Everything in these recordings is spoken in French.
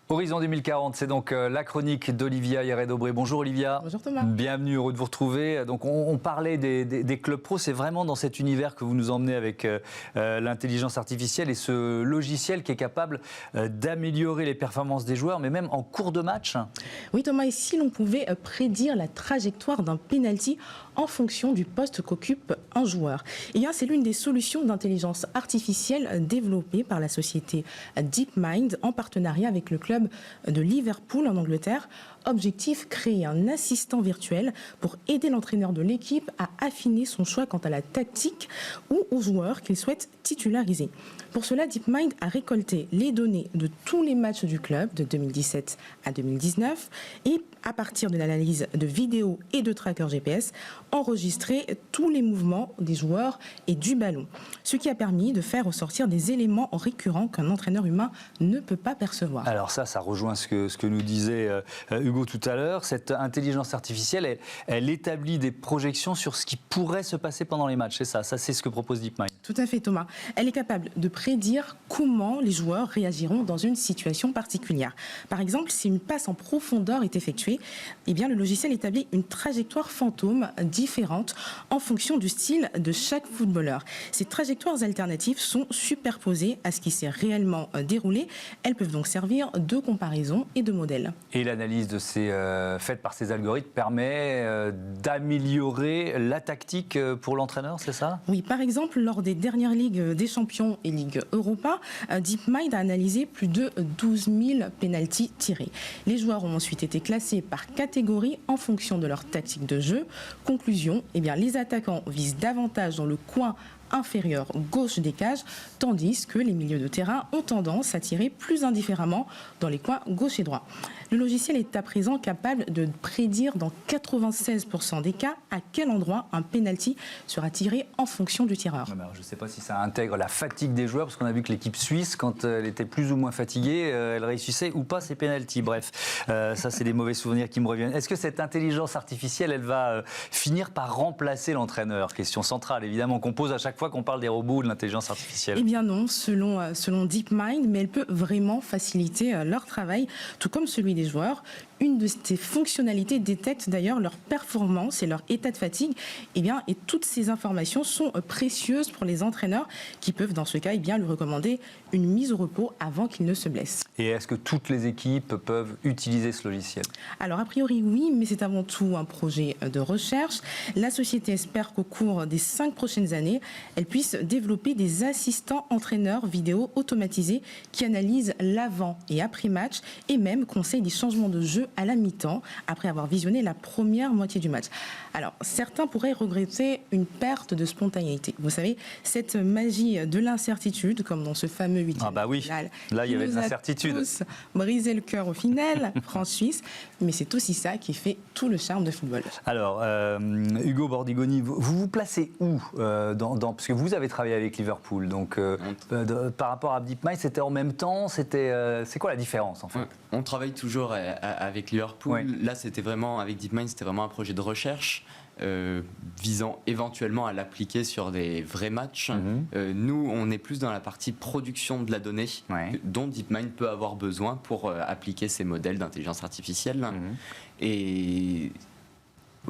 Horizon 2040, c'est donc la chronique d'Olivia Hierret-Daubré. Bonjour Olivia. Bonjour Thomas. Bienvenue, heureux de vous retrouver. Donc on parlait des clubs pro, c'est vraiment dans cet univers que vous nous emmenez avec l'intelligence artificielle et ce logiciel qui est capable d'améliorer les performances des joueurs, mais même en cours de match. Oui Thomas, et si l'on pouvait prédire la trajectoire d'un penalty en fonction du poste qu'occupe un joueur, eh bien c'est l'une des solutions d'intelligence artificielle développées par la société DeepMind en partenariat avec le club de Liverpool en Angleterre. Objectif, créer un assistant virtuel pour aider l'entraîneur de l'équipe à affiner son choix quant à la tactique ou aux joueurs qu'il souhaite titulariser. Pour cela, DeepMind a récolté les données de tous les matchs du club de 2017 à 2019 et à partir de l'analyse de vidéos et de trackers GPS, enregistré tous les mouvements des joueurs et du ballon. Ce qui a permis de faire ressortir des éléments récurrents qu'un entraîneur humain ne peut pas percevoir. Alors ça rejoint ce que nous disait Hugo tout à l'heure. Cette intelligence artificielle, elle établit des projections sur ce qui pourrait se passer pendant les matchs. C'est ça c'est ce que propose DeepMind. Tout à fait Thomas. Elle est capable de prédire comment les joueurs réagiront dans une situation particulière. Par exemple, si une passe en profondeur est effectuée, eh bien, le logiciel établit une trajectoire fantôme différente en fonction du style de chaque footballeur. Ces trajectoires alternatives sont superposées à ce qui s'est réellement déroulé. Elles peuvent donc servir de comparaison et de modèle. Et l'analyse de faite par ces algorithmes permet d'améliorer la tactique pour l'entraîneur, c'est ça? Oui, par exemple, lors des dernières Ligues des Champions et Ligue Europa, DeepMind a analysé plus de 12 000 pénaltys tirés. Les joueurs ont ensuite été classés par catégorie en fonction de leur tactique de jeu. Conclusion, eh bien, les attaquants visent davantage dans le coin inférieur gauche des cages, tandis que les milieux de terrain ont tendance à tirer plus indifféremment dans les coins gauche et droit. Le logiciel est à présent capable de prédire dans 96% des cas à quel endroit un penalty sera tiré en fonction du tireur. Alors, je ne sais pas si ça intègre la fatigue des joueurs, parce qu'on a vu que l'équipe suisse, quand elle était plus ou moins fatiguée, elle réussissait ou pas ses penaltys. Bref, ça c'est des mauvais souvenirs qui me reviennent. Est-ce que cette intelligence artificielle, elle va finir par remplacer l'entraîneur? Question centrale, évidemment, qu'on pose à chaque fois qu'on parle des robots ou de l'intelligence artificielle. Eh bien non, selon DeepMind, mais elle peut vraiment faciliter leur travail, tout comme celui des joueurs. Une de ces fonctionnalités détecte d'ailleurs leur performance et leur état de fatigue. Eh bien, et toutes ces informations sont précieuses pour les entraîneurs qui peuvent dans ce cas lui recommander une mise au repos avant qu'il ne se blesse. Et est-ce que toutes les équipes peuvent utiliser ce logiciel? Alors a priori oui, mais c'est avant tout un projet de recherche. La société espère qu'au cours des 5 prochaines années, elle puisse développer des assistants entraîneurs vidéo automatisés qui analysent l'avant et après match et même conseillent des changements de jeu à la mi-temps après avoir visionné la première moitié du match. Alors certains pourraient regretter une perte de spontanéité. Vous savez, cette magie de l'incertitude, comme dans ce fameux 8e. Ah bah oui, là il y avait de l'incertitude. Brisé le cœur au final, France-Suisse, mais c'est aussi ça qui fait tout le charme de football. Alors, Hugo Bordigoni, vous vous placez où parce que vous avez travaillé avec Liverpool, donc par rapport à DeepMind, c'était en même temps, c'est quoi la différence en fait? On travaille toujours avec Liverpool. Ouais. Là, c'était vraiment, avec DeepMind, c'était vraiment un projet de recherche visant éventuellement à l'appliquer sur des vrais matchs. Nous, on est plus dans la partie production de la donnée dont DeepMind peut avoir besoin pour appliquer ces modèles d'intelligence artificielle. Et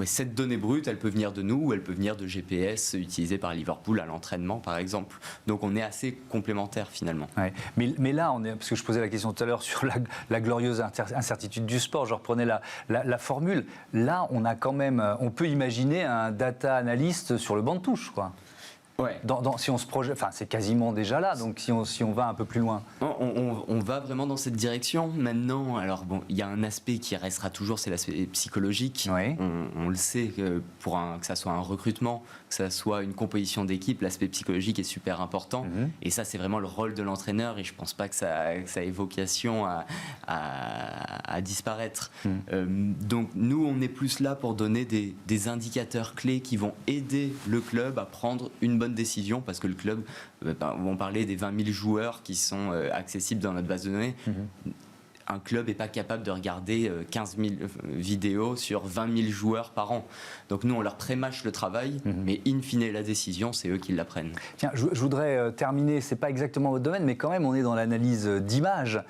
cette donnée brute, elle peut venir de nous ou elle peut venir de GPS utilisé par Liverpool à l'entraînement, par exemple. Donc on est assez complémentaires finalement. Ouais. Mais là, parce que je posais la question tout à l'heure sur la glorieuse incertitude du sport, je reprenais la formule. Là, on a quand même, on peut imaginer un data analyst sur le banc de touche, quoi. Ouais. Si on se projette, enfin c'est quasiment déjà là, donc si on va un peu plus loin. On va vraiment dans cette direction maintenant. Alors bon, il y a un aspect qui restera toujours, c'est l'aspect psychologique. Oui. On le sait, que ça soit un recrutement, que ça soit une composition d'équipe, l'aspect psychologique est super important. Et ça, c'est vraiment le rôle de l'entraîneur et je pense pas que ça ait vocation à disparaître. Donc nous, on est plus là pour donner des indicateurs clés qui vont aider le club à prendre une bonne décision, parce que le club, on parlait des 20 000 joueurs qui sont accessibles dans notre base de données. un club n'est pas capable de regarder 15 000 vidéos sur 20 000 joueurs par an. Donc nous, on leur pré-match le travail, mais in fine, la décision, c'est eux qui la prennent. Tiens, je voudrais terminer, c'est pas exactement votre domaine, mais quand même, on est dans l'analyse d'images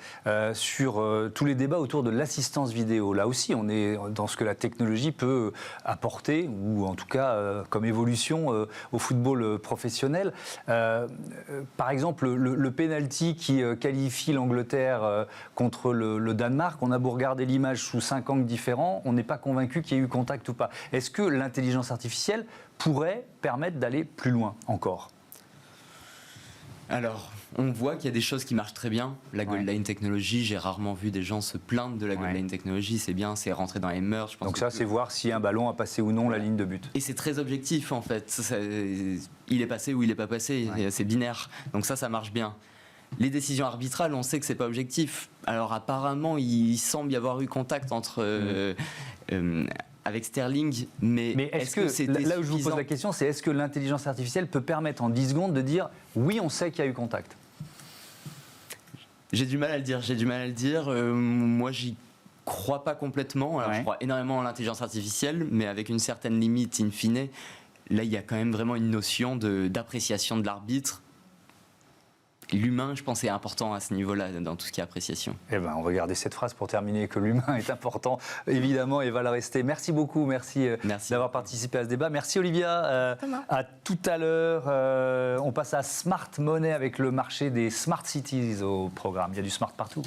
sur tous les débats autour de l'assistance vidéo. Là aussi, on est dans ce que la technologie peut apporter, ou en tout cas comme évolution au football professionnel. Par exemple, le penalty qui qualifie l'Angleterre contre le Danemark, on a beau regarder l'image sous 5 angles différents, on n'est pas convaincu qu'il y ait eu contact ou pas. Est-ce que l'intelligence artificielle pourrait permettre d'aller plus loin encore ? Alors, on voit qu'il y a des choses qui marchent très bien. La goal line technologie, j'ai rarement vu des gens se plaindre de la goal line technologie. C'est bien, c'est rentré dans les mœurs. Je pense. Donc ça, c'est voir si un ballon a passé ou non la ligne de but. Et c'est très objectif en fait. Il est passé ou il n'est pas passé. C'est binaire. Donc ça marche bien. Les décisions arbitrales, on sait que c'est pas objectif. Alors apparemment, il semble y avoir eu contact entre avec Sterling, mais est-ce que c'était là où je vous pose la question, c'est est-ce que l'intelligence artificielle peut permettre en 10 secondes de dire oui, on sait qu'il y a eu contact ? J'ai du mal à le dire. Moi, j'y crois pas complètement. Alors, je crois énormément en l'intelligence artificielle, mais avec une certaine limite in fine. Là, il y a quand même vraiment une notion d'appréciation de l'arbitre. L'humain, je pense, est important à ce niveau-là, dans tout ce qui est appréciation. Eh ben, on va garder cette phrase pour terminer, que l'humain est important, évidemment, et va le rester. Merci beaucoup, merci. D'avoir participé à ce débat. Merci Olivia. À tout à l'heure. On passe à Smart Money avec le marché des Smart Cities au programme. Il y a du smart partout.